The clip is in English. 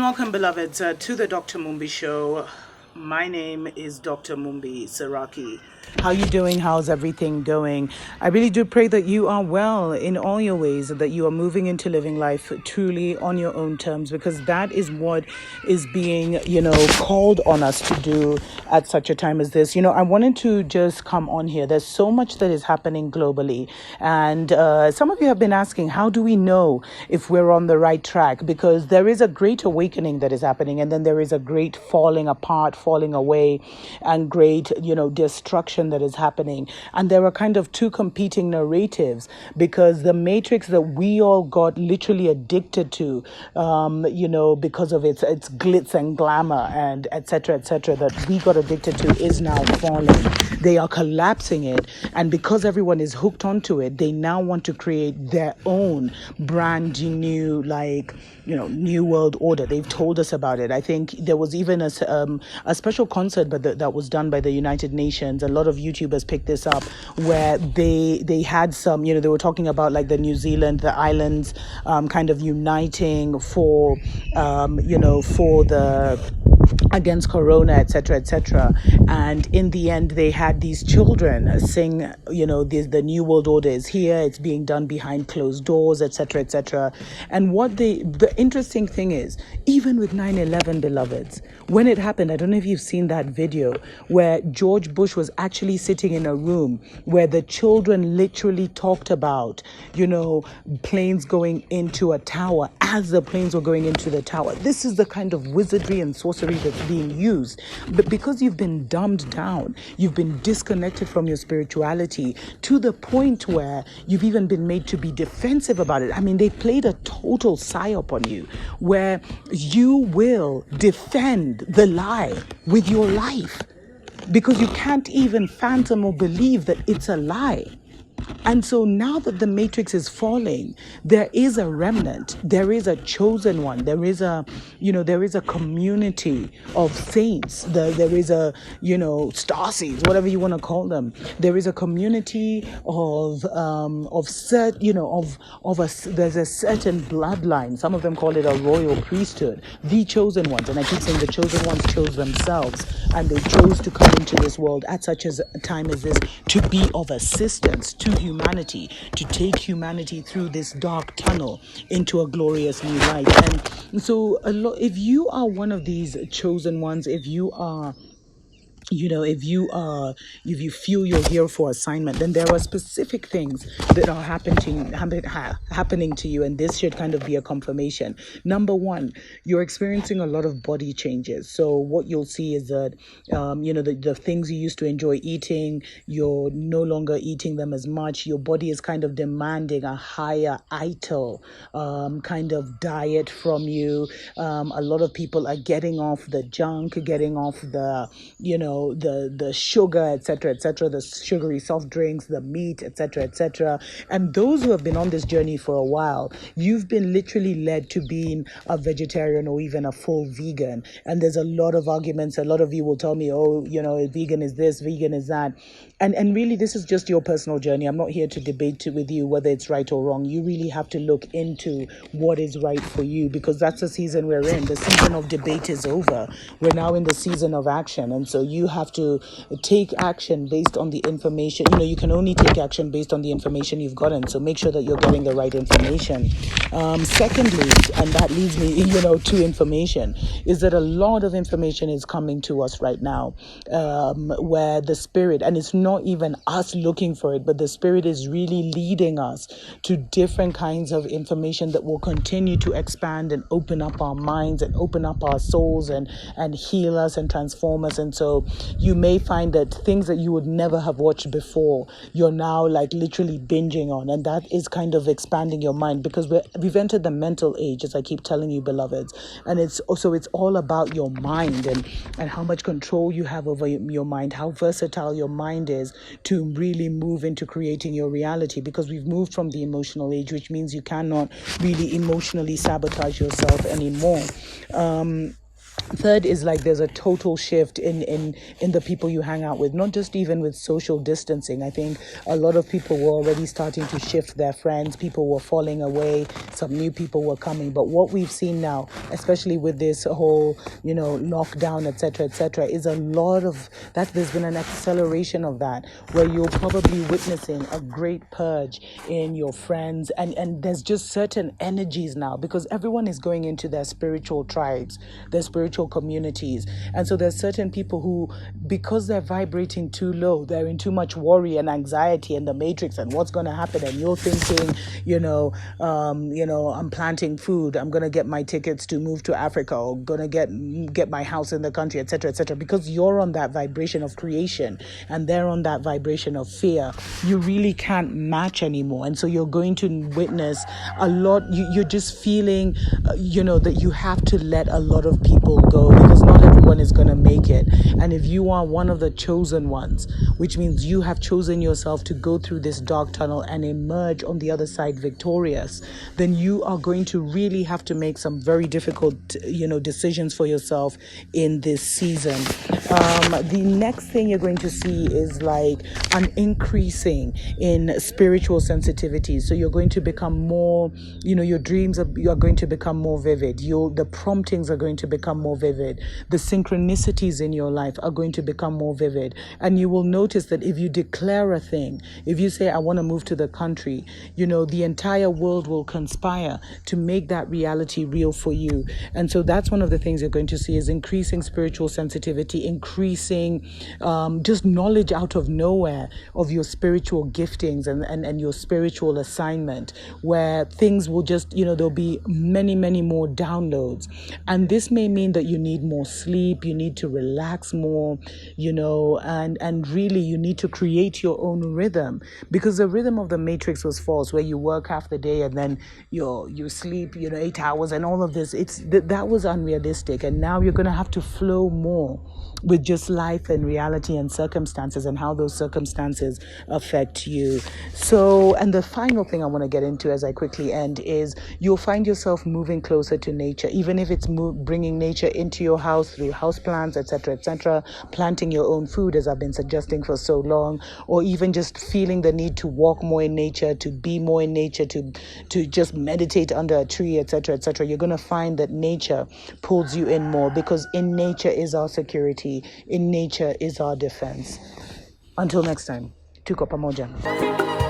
welcome, beloveds, to the Dr. Mumbi Show. My name is Dr.MumbiSeraki. How you doing? How's everything going? I really do pray that you are well in all your ways, that you are moving into living life truly on your own terms, because that is what is being, called on us to do at such a time as this. I wanted to just come on here. There's so much that is happening globally. And some of you have been asking, how do we know if we're on the right track? Because there is a great awakening that is happening, and then there is a great falling apart, falling away, and great, destruction that is happening. And there are kind of two competing narratives, because the matrix that we all got literally addicted to, because of its glitz and glamour and etc., that we got addicted to, is now falling. They are collapsing it. And because everyone is hooked onto it, they now want to create their own brand new, new world order. They've told us about it. I think there was even a special concert that was done by the United Nations. A lot of YouTubers picked this up, where they had some, they were talking about like the New Zealand, the islands, kind of uniting for the against corona, etc., and in the end they had these children sing, the new world order is here, it's being done behind closed doors, etc. And the interesting thing is, even with 9/11, beloveds, when it happened, I don't know if you've seen that video where George Bush was actually sitting in a room where the children literally talked about, planes going into a tower as the planes were going into the tower. This is the kind of wizardry and sorcery that's being used. But because you've been dumbed down, you've been disconnected from your spirituality to the point where you've even been made to be defensive about it. I mean, they played a total psyop on you, where you will defend the lie with your life, because you can't even fathom or believe that it's a lie. And so now that the matrix is falling, there is a remnant, there is a chosen one, there is a community of saints, there is a, Starseeds, whatever you want to call them. There is a community there's a certain bloodline. Some of them call it a royal priesthood, the chosen ones. And I keep saying the chosen ones chose themselves, and they chose to come into this world at such a time as this to be of assistance to humanity, to take humanity through this dark tunnel into a glorious new light. And so if you are one of these chosen ones, if you are, if you feel you're here for assignment, then there are specific things that are happening to you, and this should kind of be a confirmation. Number one, you're experiencing a lot of body changes. So what you'll see is that the things you used to enjoy eating, you're no longer eating them as much. Your body is kind of demanding a higher ITIL kind of diet from you. A lot of people are getting off the junk, getting off the the sugar, etc., the sugary soft drinks, the meat, etc. And those who have been on this journey for a while, you've been literally led to being a vegetarian or even a full vegan. And there's a lot of arguments. A lot of you will tell me, vegan is this, vegan is that. And really, this is just your personal journey. I'm not here to debate with you whether it's right or wrong. You really have to look into what is right for you, because that's the season we're in. The season of debate is over. We're now in the season of action. And so you have to take action based on the information. You can only take action based on the information you've gotten. So make sure that you're getting the right information. Secondly, and that leads me, to information, is that a lot of information is coming to us right now, where the spirit, and it's not even us looking for it, but the spirit is really leading us to different kinds of information that will continue to expand and open up our minds and open up our souls and heal us and transform us. And so you may find that things that you would never have watched before, you're now like literally binging on, and that is kind of expanding your mind, because we've entered the mental age, as I keep telling you, beloveds. And it's all about your mind and how much control you have over your mind, how versatile your mind is to really move into creating your reality, because we've moved from the emotional age, which means you cannot really emotionally sabotage yourself anymore. Third is like there's a total shift in the people you hang out with, not just even with social distancing. I think a lot of people were already starting to shift their friends. People were falling away. Some new people were coming. But what we've seen now, especially with this whole, lockdown, etc., is a lot of that. There's been an acceleration of that, where you're probably witnessing a great purge in your friends, and there's just certain energies now because everyone is going into their spiritual tribes, their spiritual communities. And so there's certain people who, because they're vibrating too low, they're in too much worry and anxiety and the matrix and what's going to happen. And you're thinking, I'm planting food. I'm going to get my tickets to move to Africa, or going to get my house in the country, etc., because you're on that vibration of creation and they're on that vibration of fear. You really can't match anymore. And so you're going to witness a lot. You're just feeling, that you have to let a lot of people go because not everyone is going to make it. And if you are one of the chosen ones, which means you have chosen yourself to go through this dark tunnel and emerge on the other side victorious, then you are going to really have to make some very difficult, decisions for yourself in this season. The next thing you're going to see is like an increasing in spiritual sensitivity. So you're going to become more, your dreams you are going to become more vivid. The promptings are going to become more vivid. The synchronicities in your life are going to become more vivid. And you will notice that if you declare a thing, if you say, I want to move to the country, the entire world will conspire to make that reality real for you. And so that's one of the things you're going to see is increasing spiritual sensitivity, increasing just knowledge out of nowhere of your spiritual giftings and your spiritual assignment, where things will just, there'll be many, many more downloads. And this may mean that you need more sleep, you need to relax more, and really you need to create your own rhythm, because the rhythm of the matrix was false, where you work half the day and then you sleep 8 hours and all of this. That was unrealistic. And now you're going to have to flow more with just life and reality and circumstances and how those circumstances affect you. So, and the final thing I want to get into as I quickly end is you'll find yourself moving closer to nature, even if it's bringing nature into your house through house plants, etc., planting your own food, as I've been suggesting for so long, or even just feeling the need to walk more in nature, to be more in nature, to just meditate under a tree, etc. You're going to find that nature pulls you in more, because in nature is our security, in nature is our defense. Until next time, tuko pamoja.